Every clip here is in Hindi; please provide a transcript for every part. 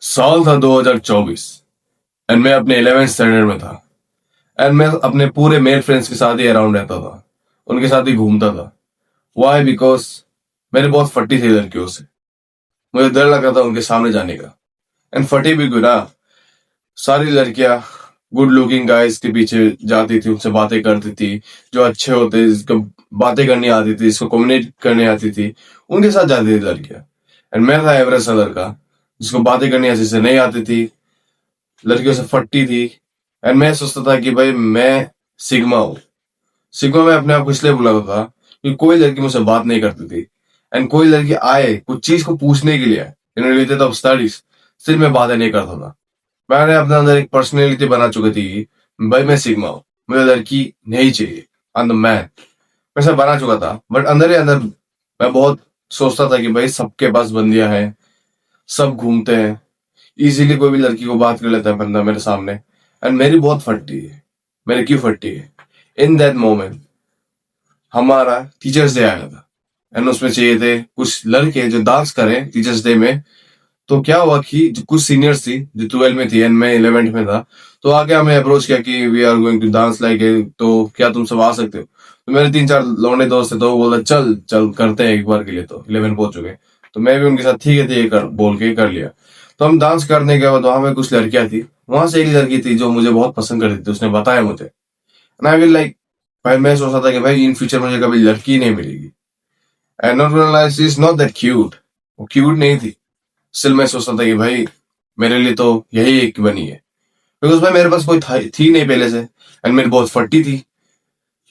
साल था 2024 एंड मैं अपने 11th स्टैंडर्ड में था। एंड मैं अपने पूरे मेल फ्रेंड्स के साथ ही अराउंड रहता था, उनके साथ ही घूमता था। वाई? बिकॉज मैंने बहुत फटी थी लड़कियों से। मुझे डर लगता था उनके सामने जाने का। एंड फटी भी गुना, सारी लड़कियां गुड लुकिंग गाइस के पीछे जाती थी, उनसे बातें करती थी। जो अच्छे होते, जिसको बातें करनी आती थी, जिसको कम्युनिकेट करने आती थी, उनके साथ जाती थी लड़कियां। एंड मैं था एवरेज सा लड़का, जिसको बातें करनी अच्छे से नहीं आती थी, लड़कियों से फटती थी। एंड मैं सोचता था कि भाई मैं सिग्मा हूँ। सिग्मा में अपने आप को इसलिए बुलाता था कि कोई लड़की मुझसे बात नहीं करती थी। एंड कोई लड़की आए कुछ चीज को पूछने के लिए इन रिलेटेड ऑफ स्टडीज, सिर्फ मैं बातें नहीं करता था। मैंने अपने अंदर एक पर्सनैलिटी बना चुकी थी कि भाई मैं सिग्मा हूँ, मुझे लड़की नहीं चाहिए। I am the man. मैं सब बना चुका था, बट अंदर ही अंदर मैं बहुत सोचता था कि भाई सबके पास बंदियां हैं, सब घूमते हैं, इजीली कोई भी लड़की को बात कर लेता है बंदा मेरे सामने। एंड मेरी बहुत फटती है। मेरी क्यों फटती है? इन दैट मोमेंट हमारा टीचर्स डे आया था एंड उसमें चाहिए थे कुछ लड़के जो डांस करें टीचर्स डे में। तो क्या हुआ कि जो कुछ सीनियर्स थी, जो 12 में थी एंड मैं 11th में था, तो आके हमें अप्रोच किया कि we are going to dance like, तो क्या तुम सब आ सकते हो? तो मेरे 3-4 लौंडे दोस्त थे, तो वो बोला चल चल करते हैं एक बार के लिए, तो 11 पहुंच चुके। तो मैं भी उनके साथ ठीक है कर बोल के कर लिया। तो हम डांस करने के बाद वहां में कुछ लड़कियां थी, वहां से एक लड़की थी जो मुझे बहुत पसंद करती थी, उसने बताया मुझे। एंड आई विल लाइक, भाई मैं सोचता था कि भाई इन फ्यूचर मुझे कभी लड़की नहीं मिलेगी। And not realise she is not that cute. वो क्यूट नहीं थी। स्टिल मैं सोचता था कि भाई मेरे लिए तो यही एक बनी है, बिकॉज भाई मेरे पास कोई थी नहीं पहले से। एंड मेरी बहुत फटी थी,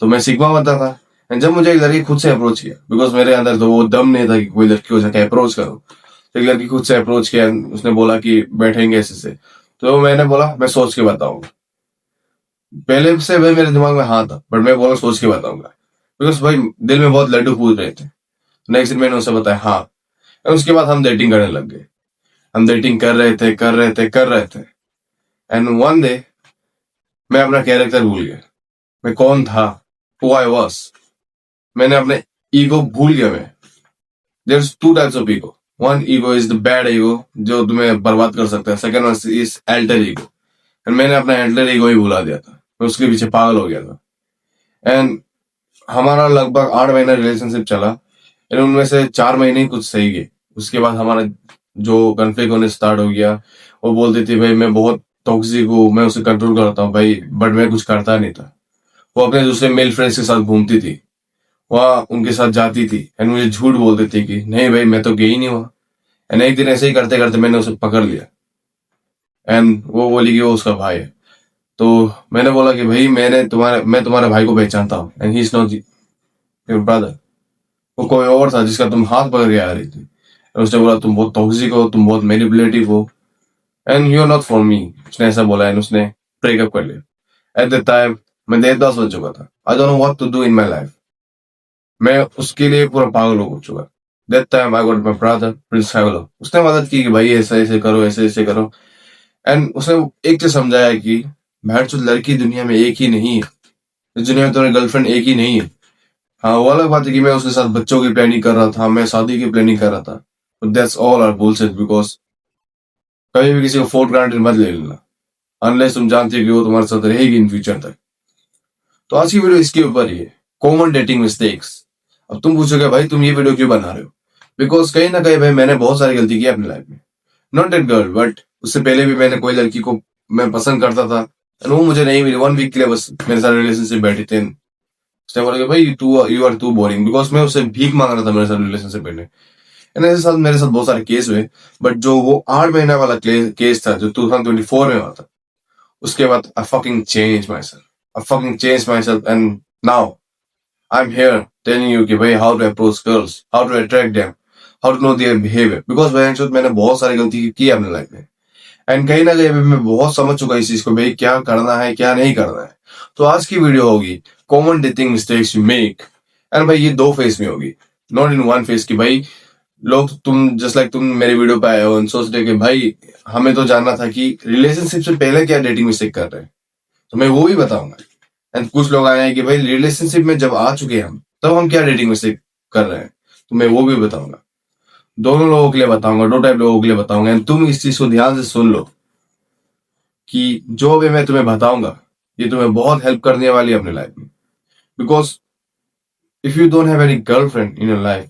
तो मैं सिग्मा बनता था। एंड जब मुझे एक लड़की खुद से अप्रोच किया, बिकॉज मेरे अंदर तो वो दम नहीं था कि कोई लड़की को जाके अप्रोच करो, तो एक लड़की खुद से अप्रोच किया, उसने बोला कि बैठेंगे ऐसे से। तो मैंने बोला मैं सोच के बताऊंगा। पहले से भाई मेरे दिमाग में हाँ था, बट मैं बोला सोच के बताऊंगा, बिकॉज भाई दिल में बहुत लड्डू फूल रहे थे। नेक्स्ट दिन मैंने उसे बताया हाँ। और उसके बाद हम डेटिंग करने लग गए। हम डेटिंग कर रहे थे। एंड वन डे मैं अपना कैरेक्टर भूल गया। मैं कौन था, हु आई वॉज। मैंने अपने ईगो भूल गया। मैं, there is two types of ego. One ego is the bad ego, जो तुम्हें बर्बाद कर सकता है। Second one is alter ego. And मैंने अपना एल्टर ईगो ही भुला दिया था, मैं उसके पीछे पागल हो गया था। एंड हमारा लगभग 8 महीना रिलेशनशिप चला। एंड उनमें से 4 महीने ही कुछ सही गए। उसके बाद हमारा जो कन्फ्लिक्ट होने स्टार्ट हो गया। वो बोलती थी भाई मैं बहुत टॉक्सिक हूँ, मैं उसे कंट्रोल करता हूँ भाई, बट मैं कुछ करता नहीं था। वो अपने दूसरे मेल फ्रेंड्स के साथ घूमती थी, वहाँ उनके साथ जाती थी। एंड मुझे झूठ बोलती थी कि नहीं भाई मैं तो गई नहीं हुआ। एंड एक दिन ऐसे ही करते करते मैंने उसे पकड़ लिया। एंड वो बोली कि वो उसका भाई है। तो मैंने बोला कि भाई मैं तुम्हारे भाई को पहचानता हूँ, and he is not your brother. वो कोई और था जिसका तुम हाथ पकड़ के आ रही थी। और उसने बोला तुम बहुत टॉक्सिक हो, तुम बहुत मैनिपुलेटिव हो, and you are not for me. उसने ऐसा बोला एंड उसने ब्रेकअप कर लिया। एट द टाइम मैं देवदास बन चुका था। I don't know what to do in my life. मैं उसके लिए पूरा पागल हो चुका। That time I got my brother Prince हैवलो। उसने मदद की कि भाई ऐसे ऐसे करो, ऐसे ऐसे करो। एंड उसने एक चीज समझाया कि भाई जो लड़की दुनिया में एक ही नहीं है, इस दुनिया में तुम्हारी गर्लफ्रेंड एक ही नहीं है। हाँ, वो अलग बात है कि मैं उसके साथ बच्चों की प्लानिंग कर रहा था, मैं शादी की प्लानिंग कर रहा था, but that's all are bullshit. Because कभी भी किसी को फॉर ग्रांटेड मत ले लेना, अनलेस तुम जानते हो कि वो तुम्हारे साथ रहेगी इन फ्यूचर तक। तो आज की वीडियो इसके ऊपर ही है, कॉमन डेटिंग मिस्टेक्स। अब तुम पूछोगे भाई तुम ये वीडियो क्यों बना रहे हो? बिकॉज कहीं ना कहीं भाई मैंने बहुत सारी गलती की अपनी लाइफ में। नॉट दैट गर्ल, बट उससे पहले भी मैंने कोई लड़की को मैं पसंद करता था, एंड वो मुझे नहीं मिली। 1 वीक के लिए बस मेरे साथ रिलेशनशिप बैठी थे। उसने बोला कि भाई तू you are too boring, because मैं उससे भीख मांग रहा था मेरे साथ रिलेशनशिप बैठने। एंड ऐसे साथ मेरे साथ बहुत सारे केस हुए, बट जो वो 8 महीना वाला केस था जो 2024 में हुआ था, उसके बाद I fucking change my self. I fucking change my self and now I am here telling you कि भाई how to approach girls, how to attract them, how to know their behaviour. Because मैंने बहुत सारी गलती की अपने लाइफ में। एंड कहीं ना कहीं मैं बहुत समझ चुका इस चीज को, भाई क्या करना है क्या नहीं करना है। तो आज की वीडियो होगी common dating mistakes you make. And भाई ये 2 फेज में होगी, नॉट इन 1 फेज की। भाई लोग तुम जस्ट लाइक तुम मेरे वीडियो पे आए हो और सोच रहे कि भाई हमें तो जानना था कि रिलेशनशिप से पहले क्या डेटिंग मिस्टेक कर रहे हैं, तो मैं वो भी बताऊंगा। एंड कुछ लोग आए हैं कि भाई रिलेशनशिप में जब आ चुके हैं हम, तब हम क्या डेटिंग मिस्टेक कर रहे हैं, तो मैं वो भी बताऊंगा। दोनों लोगों के लिए बताऊंगा, दो टाइप लोगों के लिए बताऊंगा, एंड तुम इस चीज को ध्यान से सुन लो कि जो भी मैं तुम्हें बताऊंगा ये तुम्हें बहुत हेल्प करने वाली है अपनी लाइफ में। Because if you don't have any girlfriend in your life,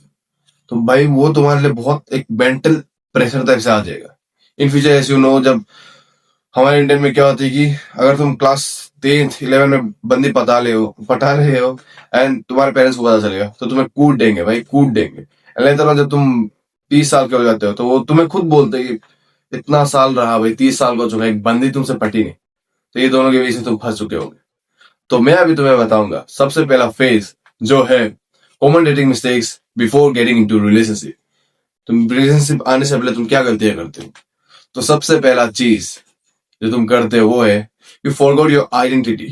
तो भाई वो तुम्हारे लिए बहुत एक मेंटल प्रेशर टाइप से आ जाएगा in future. As you know, जब हमारे इंडियन में क्या होती है कि अगर तुम क्लास 10th 11 में बंदी पटा रहे हो एंड तुम्हारे पेरेंट्स को पता चलेगा तो तुम्हें कूट देंगे भाई, कूट देंगे। लेटर जब तुम 30 साल के हो जाते हो तो वो तुम्हें खुद बोलते हैं कि इतना साल रहा भाई, 30 साल का हो चुका है, एक बंदी तुमसे पटी नहीं। तो ये दोनों के बीच में तुम फंस चुके होंगे। तो मैं अभी तुम्हें बताऊंगा सबसे पहला फेज जो है common dating mistakes before getting into relationship. तुम रिलेशनशिप आने से पहले तुम क्या गलतियां करते हो। तो सबसे पहला चीज जो तुम करते हो वो है यू फॉरगॉट योर आइडेंटिटी।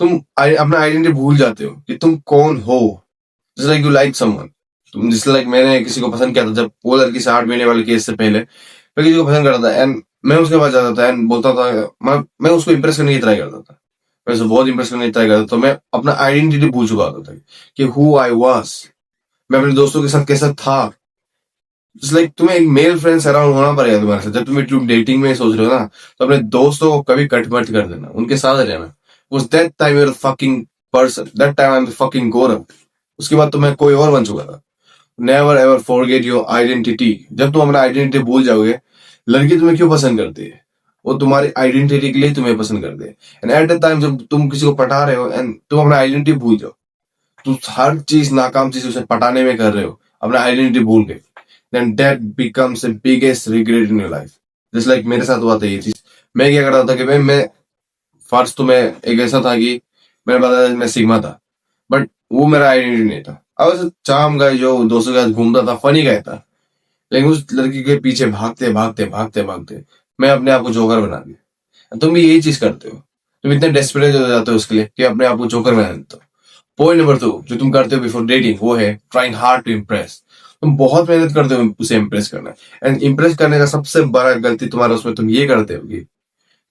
तुम अपना आइडेंटिटी भूल जाते हो कि तुम कौन हो। जैसे लाइक यू लाइक समवन, तुम जिस लाइक मैंने किसी को पसंद किया था जब वो लड़की से 8 महीने वाले केस से पहले मैं किसी को पसंद करता था एंड मैं उसके पास जाता था एंड बोलता था, मैं उसको इंप्रेस करने की ट्राई करता था, मैं उसको बहुत इंप्रेस करने की ट्राई करता था। तो मैं अपना आइडेंटिटी भूल चुका होता था कि हु आई वाज, मैं अपने दोस्तों के साथ कैसा था। जस्ट लाइक तुम्हें एक मेल फ्रेंड्स अराउंड होना पड़ेगा तुम्हारे साथ। जब तुम डेटिंग में सोच रहे हो ना तो अपने दोस्तों को कभी कट मत कर देना, उनके साथ रहना। उस that time your fucking person, that time I am fucking Gaurav. उसके बाद तो मैं कोई और बन चुका था। Never ever forget your identity. जब तुम अपना आइडेंटिटी भूल जाओगे, लड़की तुम्हें क्यों पसंद करती है, वो तुम्हारी आइडेंटिटी के लिए तुम्हें पसंद करते हैं। एंड एट द टाइम जब तुम किसी को पटा रहे हो एंड तुम अपना आइडेंटिटी भूल जाओ, तुम हर चीज नाकाम चीज उसे पटाने में कर रहे हो अपना आइडेंटिटी भूल के, then that becomes the biggest regret in your life. Just like मेरे साथ हुआ था ये चीज। मैं क्या करता था कि भाई मैं फर्स्ट तो मैं एक ऐसा था कि मैंने बताया मैं सिग्मा था, बट वो मेरा आइडेंटिटी नहीं था। अब ऐसा चाम गाय जो दोस्तों के साथ घूमता था, फनी गाय था, लेकिन उस लड़की के पीछे भागते भागते भागते भागते मैं अपने आप को जोकर बना दिया। तुम भी यही चीज करते हो, तुम इतने डेस्परेट हो जाते हो उसके लिए कि अपने आप को जोकर बना देते हो। पॉइंट नंबर 2 जो तुम करते हो बिफोर डेटिंग वो है ट्राइंग हार्ड टू इम्प्रेस। तुम बहुत मेहनत करते हो उसे इम्प्रेस करना, एंड इम्प्रेस करने का सबसे बड़ा गलती तुम्हारा उसमें तुम ये करते हो कि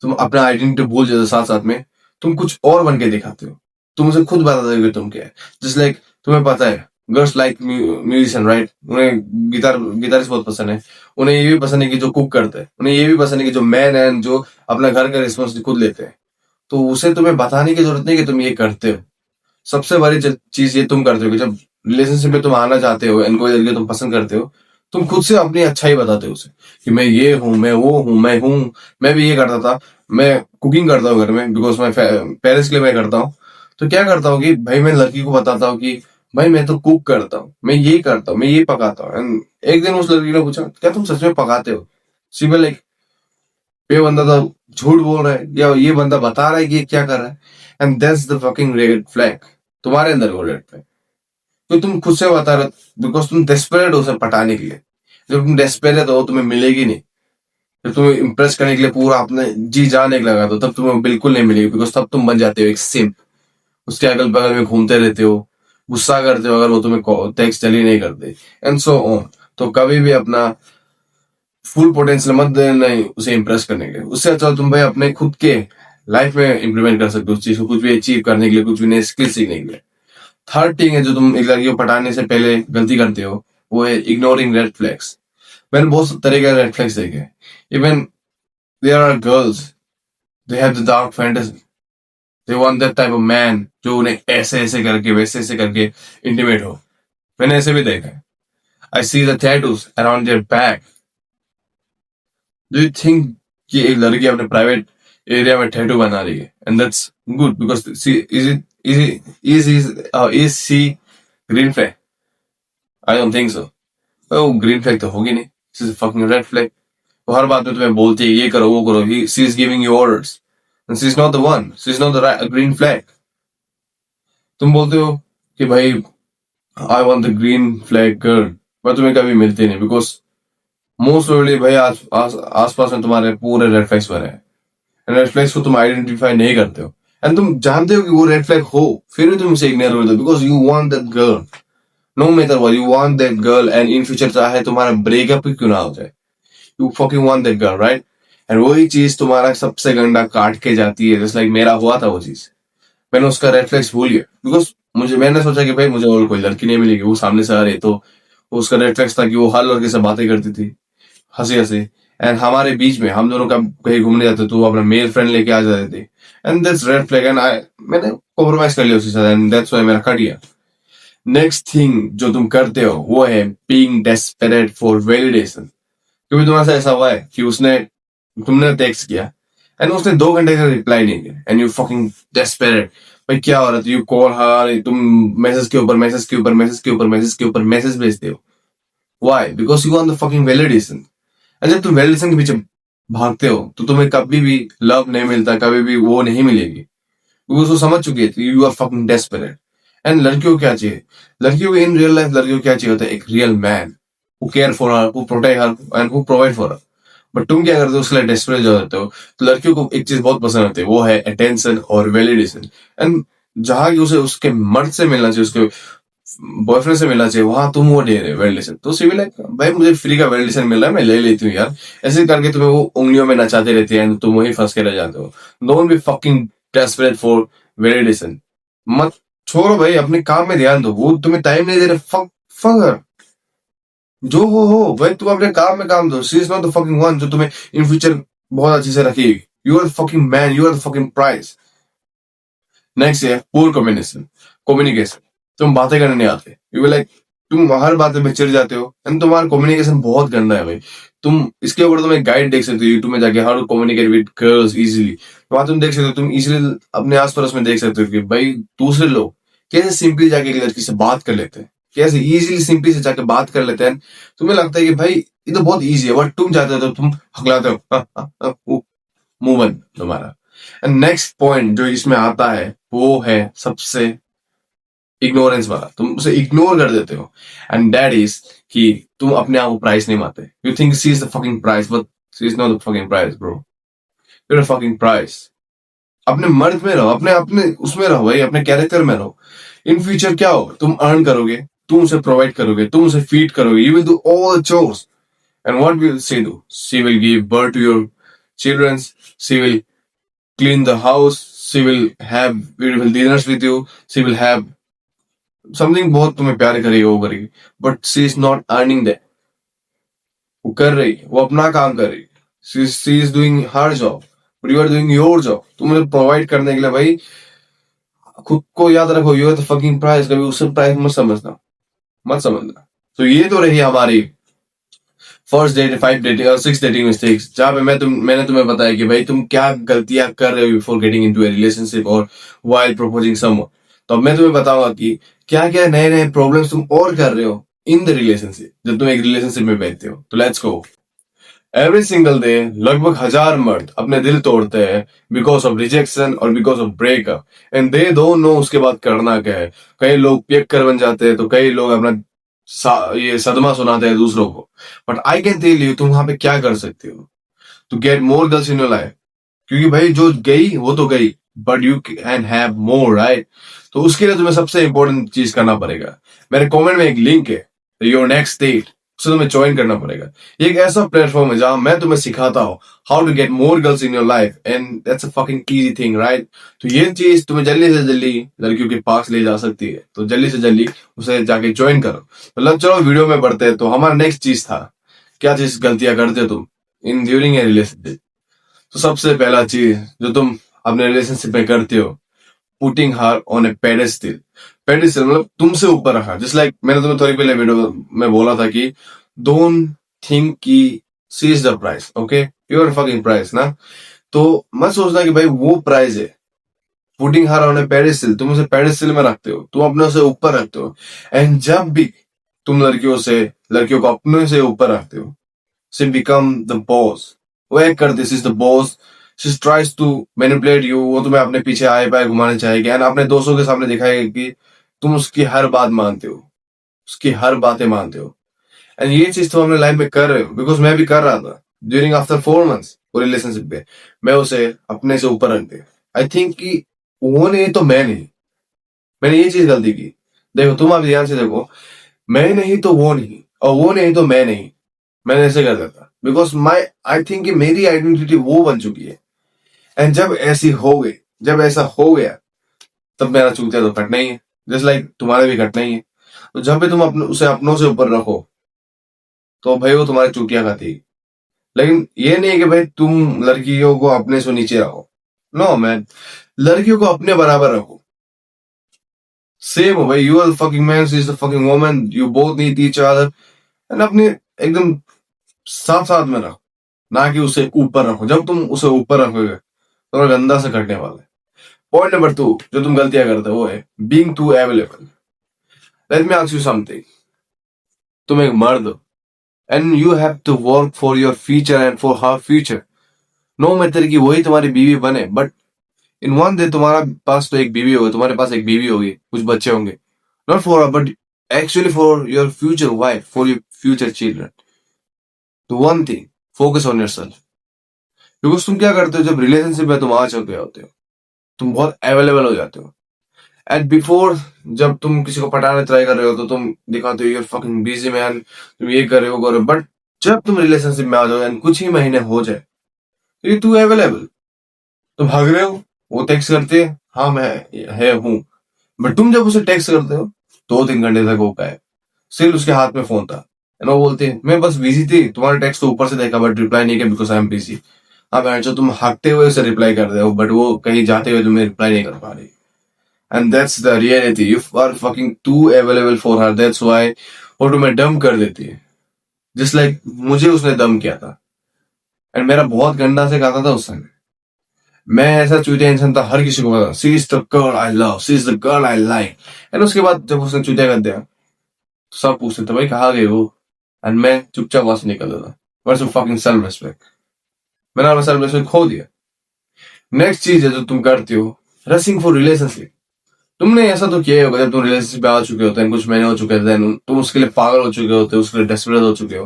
तुम अपना आइडेंटिटी भूल जाते हो, साथ साथ में तुम कुछ और बन के दिखाते हो। तुम उसे खुद बता दोगे तुम क्या है। जस्ट लाइक तुम्हें पता है गर्ल्स लाइक म्यूजिशियन राइट, उन्हें गिटारिस्ट बहुत पसंद है। उन्हें ये भी पसंद है कि जो कुक करते हैं, उन्हें ये भी पसंद है कि जो मैन है जो अपना घर का रिस्पॉन्सिबिलिटी खुद लेते हैं। तो उसे तुम्हें बताने की जरूरत नहीं कि तुम ये करते हो। सबसे बड़ी चीज ये तुम करते हो कि जब रिलेशनशिप में तुम आना चाहते हो एंड कोई लड़की तुम पसंद करते हो, तुम खुद से अपनी अच्छाई बताते हो उसे कि मैं ये हूँ, मैं वो हूँ, मैं हूँ। मैं भी ये करता था, मैं कुकिंग करता हूँ घर में बिकॉज मैं पेरेंट्स के लिए मैं करता हूँ। तो क्या करता हूँ कि भाई मैं लड़की को बताता हूँ कि भाई मैं तो कुक करता हूँ, मैं ये करता हूँ, मैं ये पकाता हूँ। एंड एक दिन उस लड़की ने पूछा क्या तुम सच में पकाते हो। सिंपल लाइक ये बंदा तो झूठ बोल रहा है या ये बंदा बता रहा है कि ये क्या कर रहा है। And that's the fucking red flag, तुम्हारे अंदर वो रेड फ्लैग। तो तुम खुद से बता रहे बिकॉज तुम डेस्परेट हो उसे पटाने के लिए। जब तुम डेस्परेट हो तुम्हें मिलेगी नहीं। जब तुम्हें इम्प्रेस करने के लिए पूरा अपने जी जान एक लगा दो तब तुम्हें बिल्कुल नहीं मिलेगी, बिकॉज तब तुम बन जाते हो एक सिम। उसके अगल बगल में घूमते रहते हो, गुस्सा करते हो अगर वो तुम्हें टेक्स्ट चली नहीं करते, एंड सो ऑन। तो कभी भी अपना फुल पोटेंशियल मत देना नहीं उसे इम्प्रेस करने के लिए। उससे अच्छा तुम भाई अपने खुद के लाइफ में इंप्लीमेंट कर सकते हो उस चीज को, कुछ भी अचीव करने के लिए, कुछ भी नए स्किल सीखने के लिए। थर्ड थिंग है जो तुम एक लड़की को पटाने से पहले गलती करते हो वो है इग्नोरिंग रेड फ्लैग्स। मैंने बहुत तरह के रेड फ्लैग्स देखे। Even there are girls, they have the dark fantasy, they want that type of man जो उन्हें ऐसे ऐसे करके वैसे ऐसे करके इंटीमेट हो। मैंने ऐसे भी देखा है। I see the tattoos around their back. Do you think कि एक लड़की अपने प्राइवेट एरिया में टैटू बना रही है and that's good because is she green flag? I don't think so. वो ग्रीन फ्लैग तो होगी नहीं, this is fucking red flag. वो हर बात में तुम्हें बोलती है ये करो वो करो, ही she is giving you orders and she is not the one, she is not the green flag. तुम बोलते हो कि भाई I want the green flag girl, पर तुम्हें कभी मिलती नहीं बिकॉज मोस्ट प्रोबेबली भाई आस पास में तुम्हारे पूरे रेड फ्लैग्स भरे हैं। रेड फ्लैग्स को तुम आइडेंटिफाई नहीं करते हो एंड तुम जानते हो कि वो रेड फ्लैग हो, फिर भी तुम इसे इग्नोर कर दो because you want that girl. No matter what you want that girl, and in future चाहे तुम्हारा ब्रेकअप ही क्यों ना हो जाए, you fucking want that girl right. And वही चीज तुम्हारा सबसे गंदा काट के जाती है। जैसे लाइक मेरा हुआ था वो चीज, मैंने उसका रेड फ्लैग्स भूल गया बिकॉज मैंने सोचा कि भाई मुझे और कोई लड़की नहीं मिलेगी, वो सामने से आ रही तो उसका रेड फ्लैग्स था कि वो हर लड़के से बातें करती थी हंसी हंसी, एंड हमारे बीच में हम दोनों का कहीं घूमने जाते तो वो अपना मेल फ्रेंड लेके आ जाते थे, and that's red flag, and I मैंने कॉम्प्रोमाइज कर लिया उसके साथ, एंड दैट्स व्हाई मेरा कट गया। नेक्स्ट थिंग जो तुम करते हो वो है बीइंग डेस्परेट फॉर वैलिडेशन। क्योंकि तुम्हारे साथ ऐसा हुआ है कि उसने तुमने टेक्स्ट किया एंड उसने 2 घंटे का रिप्लाई नहीं दिया, एंड यू फकिंग डेस्परेट, भाई क्या हो रहा है, यू कॉल हर, तुम मैसेज के ऊपर मैसेज के ऊपर मैसेज के ऊपर मैसेज के ऊपर मैसेज भेजते हो। Why? Because you want the fucking validation. And जब तुम वैलिडेशन के पीछे भागते हो तो तुम्हें कभी भी लव नहीं मिलता, कभी भी वो नहीं मिलेगी, क्योंकि उसको समझ चुकी है you are fucking desperate. And लड़कियों को क्या चाहिए, लड़कियों को इन रियल लाइफ लड़कियों को क्या चाहिए होता है, एक real man who care for her, who protect her and who provide for her. But तुम क्या करते हो, उसके लिए डेस्परेट हो जाते हो। तो लड़कियों को एक चीज बहुत पसंद आती है, वो है अटेंशन और वैलिडेशन। एंड जहां की उसे उसके मर्द से मिलना चाहिए, उसके बॉयफ्रेंड से मिलना चाहिए, वहां तुम वो दे रहे हो वैलिडेशन। तो सिविल लाइक भाई मुझे फ्री का वैलिडेशन मिल रहा है, मैं ले लेती हूँ यार। ऐसे करके तुम्हें वो उंगलियों में नचाते रहते हैं, तुम वही फंस के रह जाते हो। Don't be fucking desperate for validation. मत छोड़ो भाई, अपने काम में ध्यान दो, वो तुम्हें टाइम नहीं दे रहे, फक फक जो हो भाई, तुम अपने काम में काम दो। She is not the fucking one जो तुम्हें इन फ्यूचर बहुत अच्छे से रखेगी। You are the fucking man, you are the fucking prize. Next है पुअर कम्युनिकेशन। कम्युनिकेशन, तुम बातें करने नहीं आते, यू विल लाइक तुम हर बात में चिढ़ जाते हो, एंड तुम्हारा कम्युनिकेशन बहुत गंदा है भाई। तुम इसके ऊपर तुम एक गाइड देख सकते हो यूट्यूब में जाके, how to communicate with girls easily. वहां तुम देख सकते हो, तुम इजीली अपने आस पड़ोस में देख सकते हो कि भाई दूसरे लोग कैसे सिंपली जाके एक लड़की से बात कर लेते हैं, कैसे इजीली सिंपली से जाके बात कर लेते हैं। तुम्हें लगता है कि भाई ये तो बहुत इजी है, बट तुम चाहते हो तो तुम हकलाते हो, मुंह बंद तुम्हारा। एंड नेक्स्ट पॉइंट जो इसमें आता है वो है सबसे इग्नोरेंस वाला, तुम उसे इग्नोर कर देते हो। एंड दैट इज कि तुम अपने आप को प्राइस नहीं मानते। You think she is the fucking price, but she is not the fucking price bro, you are fucking price. अपने मर्द में रहो, अपने अपने उसमें रहो भाई, अपने कैरेक्टर में रहो। इन फ्यूचर क्या होगा, तुम अर्न करोगे, तुम उसे प्रोवाइड करोगे, तुम उसे फीड करोगे, you will do all the chores. And what will she do, she will give birth to your childrens, she will clean the house, she will have beautiful dinners with you, she will have something, बहुत तुम्हें प्यार करेगी वो करेगी, but she is not earning that. वो कर रही है, वो अपना काम कर रही है, she is doing her job, but you are doing your job. तुम मुझे प्रोवाइड करने के लिए भाई खुद को याद रखो, you are the fucking price. कभी उससे प्राइस मत समझना, मत समझना। तो ये तो रही हमारी फर्स्ट डेट 5 डेटिंग और 6 डेटिंग मिस्टेक्स, जहां पे मैंने तुम्हें बताया कि भाई तुम क्या गलतियां कर रहे हो बिफोर गेटिंग इनटू ए रिलेशनशिप और व्हाइल प्रपोजिंग समवन। तो अब मैं तुम्हें बताऊंगा कि क्या क्या नए नए प्रॉब्लम्स तुम और कर रहे हो इन द रिलेशनशिप जब तुम एक रिलेशनशिप में बैठते हो। तो let's go. Every single day लगभग 1000 मर्द अपने दिल तोड़ते हैं बिकॉज ऑफ रिजेक्शन और because of breakup, and they don't know उसके बाद करना क्या है। कई लोग पियक कर बन जाते हैं, तो कई लोग अपना ये सदमा सुनाते हैं दूसरों को। But I can tell you, तुम वहां पे क्या कर सकते हो to get more girls in your life. क्योंकि भाई जो गई वो तो गई, but you can have more, right? तो उसके लिए तुम्हें सबसे इंपॉर्टेंट चीज करना पड़ेगा। मेरे कमेंट में एक लिंक है, योर नेक्स्ट डेट, उसे तुम्हें ज्वाइन करना पड़ेगा। ये एक ऐसा प्लेटफॉर्म है जहां मैं तुम्हें सिखाता हूँ how to get more girls in your life, and that's a fucking easy thing, right? तो ये चीज तुम्हें जल्दी से जल्दी लड़कियों के पास ले जा सकती है, तो जल्दी से जल्दी उसे जाके ज्वाइन करो। मतलब चलो वीडियो में बढ़ते हैं। तो हमारा नेक्स्ट चीज था, क्या चीज गलतियां करते हो तुम इन ड्यूरिंग ए रिलेशनशिप। तो सबसे पहला चीज जो तुम अपने रिलेशनशिप में करते हो, putting her on a pedestal. Pedestal मतलब तुमसे ऊपर रखा। जस्ट लाइक मैंने तुम्हें थोड़ी पहले वीडियो में बोला था कि डोंट थिंक कि she is the prize, okay, you are fucking prize ना। तो मत सोचना कि भाई वो प्राइस है। Putting her on a pedestal, तुम उसे पेडेस्टल में रखते हो, तुम अपने से ऊपर रखते हो। एंड जब भी तुम लड़कियों को अपने से ऊपर रखते हो, शी बिकम द बॉस। वो एक कर this is the boss, she tries to manipulate you. वो तुम्हें अपने पीछे आए पाए घुमाने चाहेगी, एंड अपने दोस्तों के सामने दिखाएगी कि तुम उसकी हर बात मानते हो, उसकी हर बातें मानते हो। एंड ये चीज तुम अपने लाइफ में कर रहे हो, बिकॉज मैं भी कर रहा था ड्यूरिंग आफ्टर 4 मंथ्स रिलेशनशिप पे। मैं उसे अपने से ऊपर रखते, आई थिंक कि वो नहीं तो मैं नहीं, मैंने ये चीज गलती की। देखो तुम आप ध्यान से देखो, मैं नहीं तो वो नहीं, और वो नहीं तो मैं नहीं, मैंने ऐसे कर दिया था बिकॉज माई आई थिंक कि मेरी आइडेंटिटी वो बन चुकी है। एंड जब ऐसी हो गई, जब ऐसा हो गया, तब मेरा चूतिया तो कटना ही है, जस्ट लाइक तुम्हारा भी कटना ही है। तो जब भी तुम उसे अपनों से ऊपर रखो तो भाई वो तुम्हारी चूतियां खाती है। लेकिन ये नहीं है कि भाई तुम लड़कियों को अपने से नीचे रखो। नो मैन, लड़कियों को अपने बराबर रखो। सेम हो भाई, you are fucking man, she is the fucking woman, you both need each other. And अपने एकदम साथ साथ में रखो, ना कि उसे ऊपर रखो। जब तुम उसे ऊपर रखोगे तो गंदा से कटने वाला है। पॉइंट नंबर 2 जो तुम गलतियां करते हो वो है being too available. Let me ask you something. तुम एक मर्द हो and you have to work for your future and for her future. No matter कि वही तुम्हारी बीवी बने, बट इन वन डे तुम्हारा पास तो एक बीवी होगी, तुम्हारे पास एक बीवी होगी, कुछ बच्चे होंगे। Not for but actually for your future wife, for your future children. तो one thing, focus on yourself. Because तुम क्या करते हो जब रिलेशनशिप में तुम आ चुके होते हो, तुम बहुत अवेलेबल हो जाते हो। एट बिफोर, जब तुम किसी को पटाने ट्राई कर रहे हो तो तुम दिखाते हो यूर फकिंग बिजी मैन, तुम ये कर रहे हो, बट जब तुम रिलेशनशिप में आ जाओ एंड कुछ ही महीने हो जाए तो ये तू अवेलेबल, तुम भाग रहे हो। वो टेक्स्ट करती है, हाँ मैं है हूं, बट तुम जब उसे टेक्स्ट करते हो 2-3 घंटे तक वो गायब, सिर्फ उसके हाथ में फोन था एंड वो बोलती है मैं बस बिजी थी, तुम्हारा टेक्स्ट तो ऊपर से देखा बट रिप्लाई नहीं किया बिकॉज आई एम बिजी। हाँ बहन, जो तुम हकते हुए उसे रिप्लाई कर रहे हो बट वो कहीं जाते हुए तुम्हें रिप्लाई नहीं कर पा रही। And that's the reality, you are fucking too available for her, that's why वो तुम्हें डम कर देती है। जस्ट लाइक मुझे उसने दम किया था एंड मेरा बहुत गंदा से कहा था उस समय। मैं ऐसा चूतिया इंसान था, हर किसी को पता she is the girl I love, she is the girl I like. And उसके बाद जब उसने चूतिया कर दिया तो सब पूछते थे भाई कहाँ गए वो, एंड मैं चुपचाप वहां से निकल देता। What's fucking self respect. मैंने अपना सेल्फ रिस्पेक्ट खो दिया। नेक्स्ट चीज है जो तुम करती हो, रसिंग फॉर रिलेशनशिप। तुमने ऐसा तो किया होगा जब तुम रिलेशनशिप में आ चुके होते हैं, कुछ महीने हो चुके थे, तुम उसके लिए पागल हो चुके होते, उसके लिए डेस्परेट हो चुके हो।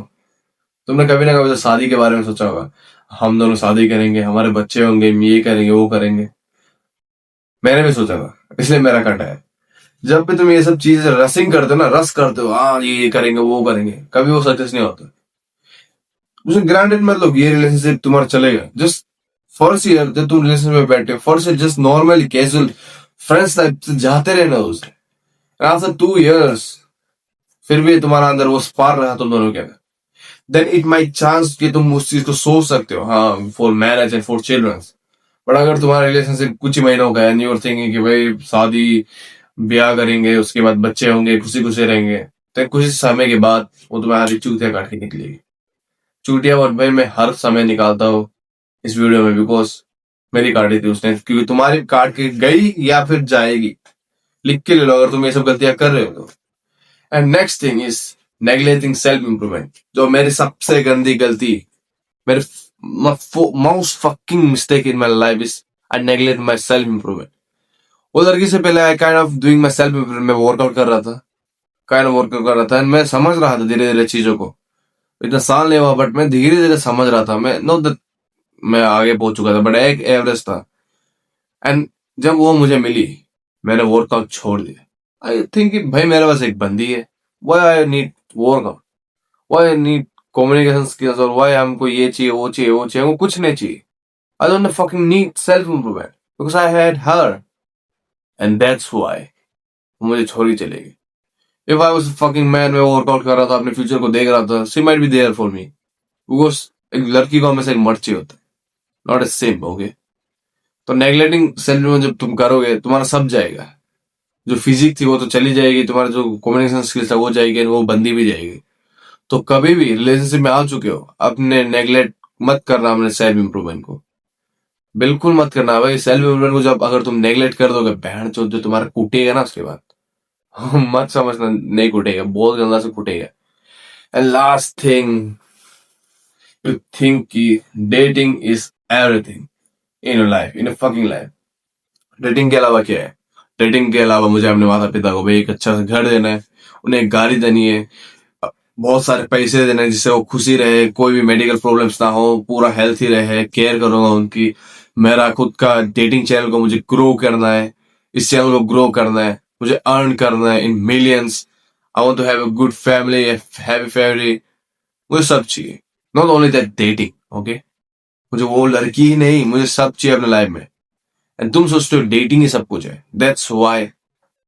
तुमने कभी ना कभी तो शादी के बारे में सोचा होगा, हम दोनों शादी करेंगे, हमारे बच्चे होंगे, हम ये करेंगे वो करेंगे। मैंने भी सोचा था, इसलिए मेरा कटा है। जब भी तुम ये सब चीजें रसिंग करते हो ना, रस करते हो, हाँ ये करेंगे वो करेंगे, कभी वो सक्सेस नहीं होता। उसे ग्रांटेड मत लो ये रिलेशनशिप तुम्हारा चलेगा। जस्ट फर्स्ट ईयर जब तुम रिलेशनशिप में बैठे हो, first year just normally casual friends type से जाते रहना उसे। आफ्टर 2 years फिर भी तुम्हारा अंदर वो स्पार्क रहा तुम दोनों के अंदर, देन इट माइट चांस कि तुम उस चीज को सोच सकते हो, हाँ for marriage and for childrens. But अगर तुम्हारा रिलेशनशिप कुछ ही महीनों का है एंड यू आर थिंकिंग कि भाई शादी ब्याह करेंगे, उसके बाद बच्चे होंगे, खुशी खुशी रहेंगे, तो कुछ समय के बाद वो तुम्हारी चूतिया काट के निकलेगी। चूतिया और भाई मैं हर समय निकालता हूँ इस वीडियो में बिकॉज मेरी काटी थी उसने, क्योंकि तुम्हारी काट के गई या फिर जाएगी। लिख के ले लो अगर तुम ये सब गलतियां कर रहे हो तो। And next thing is neglecting self improvement, जो मेरी सबसे गंदी गलती, मेरे most fucking mistake in my life is I neglect my self improvement. वो लड़की से पहले I kind of doing my self improvement, मैं वर्कआउट कर रहा था, काइंड ऑफ वर्कआउट कर रहा था एंड मैं समझ रहा था धीरे धीरे चीजों को। इतना साल नहीं हुआ बट मैं धीरे धीरे समझ रहा था। मैं नो दैट मैं आगे पहुंच चुका था बट एक एवरेज था। एंड जब वो मुझे मिली मैंने वर्कआउट छोड़ दिया। आई थिंक भाई मेरे पास एक बंदी है, why I need workout, why I need communication skills, और व्हाई हमको ये चाहिए वो चाहिए वो चाहिए, वो कुछ नहीं चाहिए। I don't fucking need self improvement because I had her and that's why मुझे छोड़ी चलेगी। If I was fucking man, मैं वर्कआउट कर रहा था, अपने फ्यूचर को देख रहा था, she might be there for me because एक लड़की को हमेशा एक मर्द चाहिए होता है, नॉट ए सेम। ओके, तो नेग्लेक्टिंग सेल्फ में जब तुम करोगे तुम्हारा सब जाएगा। जो फिजिक थी वो तो चली जाएगी, तुम्हारा जो कम्युनिकेशन स्किल्स था वो जाएगी, वो बंदी भी जाएगी। तो कभी भी रिलेशनशिप में आ चुके हो अपने नेग्लेक्ट मत करना अपने सेल्फ इंप्रूवमेंट को, बिल्कुल मत करना भाई। सेल्फ इंप्रूवमेंट को जब अगर तुम नेग्लेक्ट कर दोगे, बहन चोद जो तुम्हारा कूटेगा ना उसके बाद मत समझना नहीं कूटेगा, बहुत गंदा से कूटेगा। And last thing, you think कि dating is everything in your life, in fucking life. Dating के अलावा क्या है? डेटिंग के अलावा मुझे अपने माता पिता को भाई एक अच्छा सा घर देना है, उन्हें एक गाड़ी देनी है, बहुत सारे पैसे देने हैं जिससे वो खुशी रहे, कोई भी मेडिकल प्रॉब्लम्स ना हो, पूरा हेल्थी रहे, केयर करूंगा उनकी। मेरा खुद का डेटिंग चैनल को मुझे ग्रो करना है, इस चैनल को ग्रो करना है, मुझे अर्न करना है in millions. I want to have a good family, happy family, मुझे सब चाहिए। Not only that dating, okay, मुझे वो लड़की ही नहीं, मुझे सब चाहिए अपने लाइफ में। एंड तुम सोचते हो डेटिंग ही सब कुछ है, दैट्स व्हाई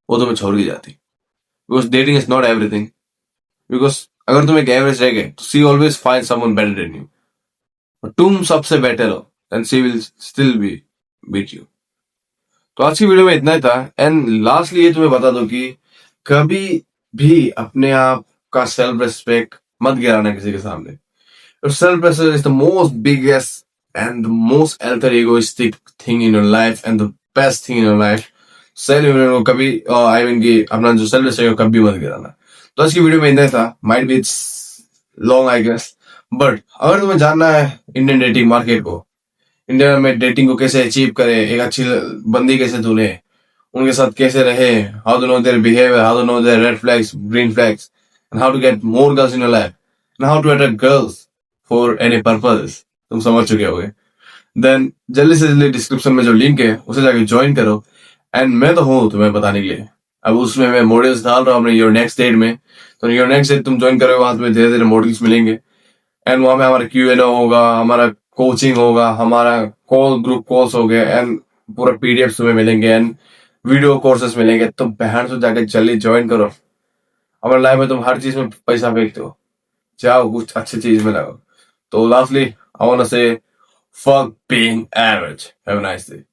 वो तुम्हें छोड़ के जाती। Because dating is not everything. Because अगर तुम एक एवरेज रह गए तो she always find someone better than you. और तुम सबसे बेटर हो then she will still be beat you. तो आज की वीडियो में इतना ही था. एंड लास्टली ये तुम्हें बता दो कि कभी भी अपने आप का सेल्फ रिस्पेक्ट मत गिराना किसी के सामने. Self respect is the most biggest and the most alter egoistic thing in your life and the best thing in your life. Self को कभी आई मीन कि अपना जो सेल्फ रिस्पेक्ट कभी मत गिराना. तो आज की वीडियो में इतना ही था. Might be it's long I guess, but अगर तुम्हें जानना है इंडियन डेटिंग मार्केट को, इंडिया में डेटिंग को कैसे अचीव करे, एक अच्छी बंदी कैसे ढूंढे, उनके साथ कैसे रहे, how to know their behaviour, how to know their red flags, green flags, and how to get more girls in your life, and how to attract girls for any purpose, तुम समझ चुके होगे. देन जल्दी से जल्दी डिस्क्रिप्शन में जो लिंक है उसे जाके ज्वाइन करो. एंड मैं तो हूँ तुम्हें बताने के लिए. अब उसमें मैं मॉडल्स डाल रहा हूँ अपने योर नेक्स्ट डेट में. तो योर नेक्स्ट डेट तुम ज्वाइन करोगे, वहां तुम्हें धीरे धीरे मॉडल्स मिलेंगे. एंड वहां में हमारा Q&A होगा, हमारा कोचिंग होगा, हमारा कॉल ग्रुप कॉल्स हो गए, एंड पूरा PDF तुम्हें मिलेंगे, एंड वीडियो कोर्सेस मिलेंगे. तो बहन से जाके जल्दी ज्वाइन करो. हमारे लाइफ में तुम हर चीज में पैसा फेंकते हो, जाओ कुछ अच्छी चीज में लगाओ. तो लास्टली आई वांट टू से fuck being average. Have a nice day.